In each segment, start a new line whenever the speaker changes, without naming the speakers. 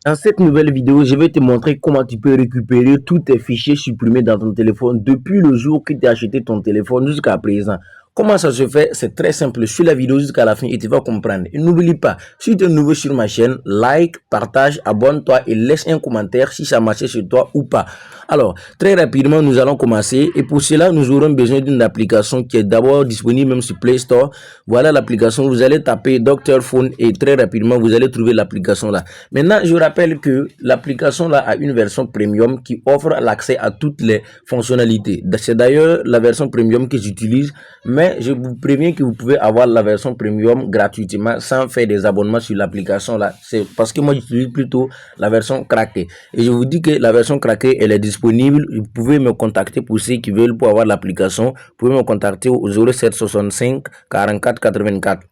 Dans cette nouvelle vidéo, je vais te montrer comment tu peux récupérer tous tes fichiers supprimés dans ton téléphone depuis le jour que tu as acheté ton téléphone jusqu'à présent. Comment ça se fait? C'est très simple. Suis la vidéo jusqu'à la fin et tu vas comprendre. Et n'oublie pas, si tu es nouveau sur ma chaîne, like, partage, abonne-toi et laisse un commentaire si ça marche sur toi ou pas. Alors, très rapidement, nous allons commencer. Et pour cela, nous aurons besoin d'une application qui est d'abord disponible même sur Play Store. Voilà l'application. Vous allez taper Docteur Phone et très rapidement, vous allez trouver l'application là. Maintenant, je rappelle que l'application là a une version premium qui offre l'accès à toutes les fonctionnalités. C'est d'ailleurs la version premium que j'utilise, mais je vous préviens que vous pouvez avoir la version premium gratuitement sans faire des abonnements sur l'application là. C'est parce que moi j'utilise plutôt la version craquée. Et je vous dis que la version craquée, elle est disponible. Vous pouvez me contacter pour ceux qui veulent pour avoir l'application. Vous pouvez me contacter au 07 65 44 84.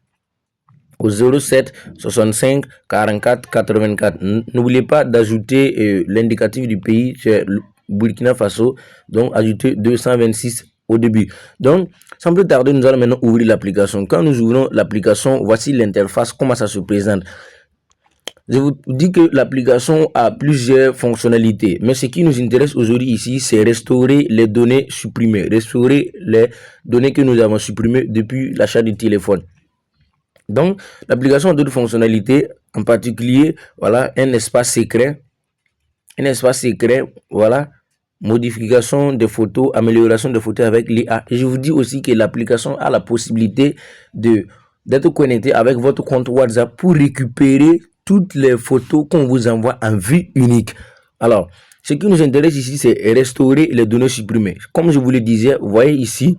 Au 07 65 44 84. N'oubliez pas d'ajouter l'indicatif du pays, c'est Burkina Faso, donc ajoutez 226 au début. Donc, sans plus tarder, nous allons maintenant ouvrir l'application. Quand nous ouvrons l'application, voici l'interface, comment ça se présente. Je vous dis que l'application a plusieurs fonctionnalités, mais ce qui nous intéresse aujourd'hui ici, c'est restaurer les données supprimées, restaurer les données que nous avons supprimées depuis l'achat du téléphone. Donc, l'application a d'autres fonctionnalités, en particulier, voilà, un espace secret, voilà, modification des photos, amélioration des photos avec l'IA. Et je vous dis aussi que l'application a la possibilité d'être connecté avec votre compte WhatsApp pour récupérer toutes les photos qu'on vous envoie en vue unique. Alors, ce qui nous intéresse ici, c'est restaurer les données supprimées. Comme je vous le disais, vous voyez ici,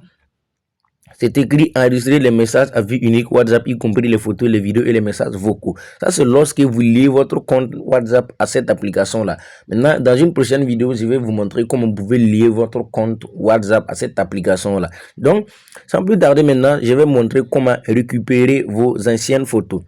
c'est écrit enregistrer les messages à vue unique WhatsApp, y compris les photos, les vidéos et les messages vocaux. Ça, c'est lorsque vous liez votre compte WhatsApp à cette application-là. Maintenant, dans une prochaine vidéo, je vais vous montrer comment vous pouvez lier votre compte WhatsApp à cette application-là. Donc, sans plus tarder maintenant, je vais montrer comment récupérer vos anciennes photos,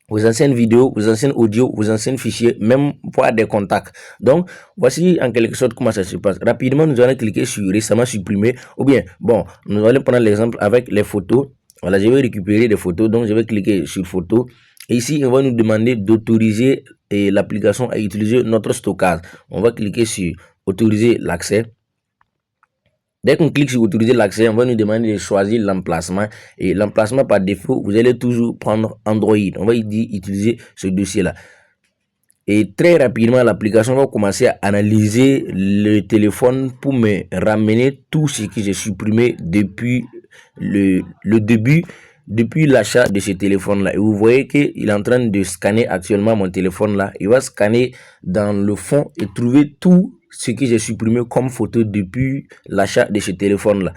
vos anciennes vidéos, vos anciennes audios, vos anciens fichiers, même pour des contacts. Donc, voici en quelque sorte comment ça se passe. Rapidement, nous allons cliquer sur récemment supprimé. Ou bien, bon, nous allons prendre l'exemple avec les photos. Voilà, je vais récupérer des photos. Donc, je vais cliquer sur photos. Et ici, on va nous demander d'autoriser l'application à utiliser notre stockage. On va cliquer sur autoriser l'accès. Dès qu'on clique sur autoriser l'accès, on va nous demander de choisir l'emplacement. Et l'emplacement par défaut, vous allez toujours prendre Android. On va dire utiliser ce dossier-là. Et très rapidement, l'application va commencer à analyser le téléphone pour me ramener tout ce que j'ai supprimé depuis le début, depuis l'achat de ce téléphone-là. Et vous voyez qu'il est en train de scanner actuellement mon téléphone-là. Il va scanner dans le fond et trouver tout ce que j'ai supprimé comme photo depuis l'achat de ce téléphone-là.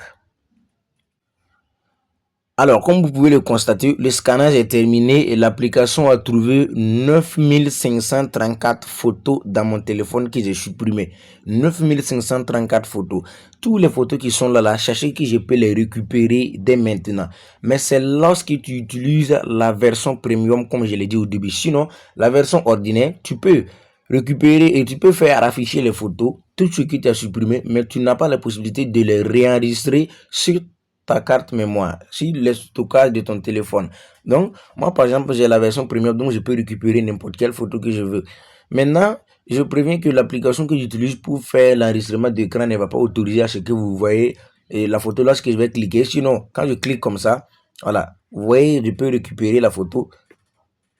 Alors, comme vous pouvez le constater, le scannage est terminé et l'application a trouvé 9534 photos dans mon téléphone que j'ai supprimé. 9534 photos. Toutes les photos qui sont là, sachez que je peux les récupérer dès maintenant. Mais c'est lorsque tu utilises la version premium, comme je l'ai dit au début. Sinon, la version ordinaire, tu peux récupérer et tu peux faire afficher les photos, tout ce que tu as supprimé, mais tu n'as pas la possibilité de les réenregistrer sur ta carte mémoire, sur le stockage de ton téléphone. Donc, moi, par exemple, j'ai la version premium, donc je peux récupérer n'importe quelle photo que je veux. Maintenant, je préviens que l'application que j'utilise pour faire l'enregistrement d'écran ne va pas autoriser à ce que vous voyez et la photo lorsque je vais cliquer. Sinon, quand je clique comme ça, voilà, vous voyez, je peux récupérer la photo.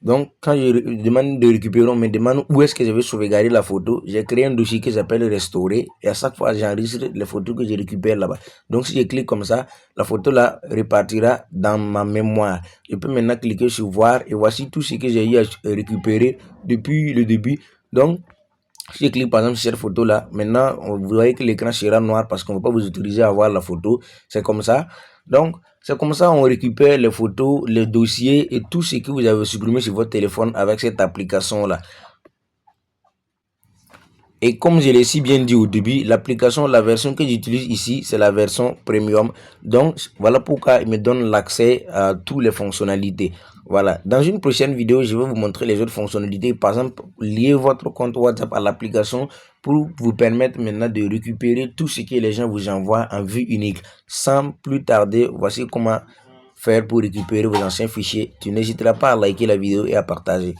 Donc, quand je demande de récupérer, on me demande où est-ce que je vais sauvegarder la photo. J'ai créé un dossier que j'appelle restaurer. Et à chaque fois, j'enregistre les photos que je récupère là-bas. Donc, si je clique comme ça, la photo là repartira dans ma mémoire. Je peux maintenant cliquer sur voir. Et voici tout ce que j'ai eu à récupérer depuis le début. Donc, si je clique par exemple sur cette photo là, maintenant, vous voyez que l'écran sera noir parce qu'on ne va pas vous autoriser à voir la photo. C'est comme ça. Donc, c'est comme ça on récupère les photos, les dossiers et tout ce que vous avez supprimé sur votre téléphone avec cette application-là. Et comme je l'ai si bien dit au début, l'application, la version que j'utilise ici, c'est la version premium. Donc, voilà pourquoi il me donne l'accès à toutes les fonctionnalités. Voilà. Dans une prochaine vidéo, je vais vous montrer les autres fonctionnalités. Par exemple, lier votre compte WhatsApp à l'application pour vous permettre maintenant de récupérer tout ce que les gens vous envoient en vue unique. Sans plus tarder, voici comment faire pour récupérer vos anciens fichiers. Tu n'hésiteras pas à liker la vidéo et à partager.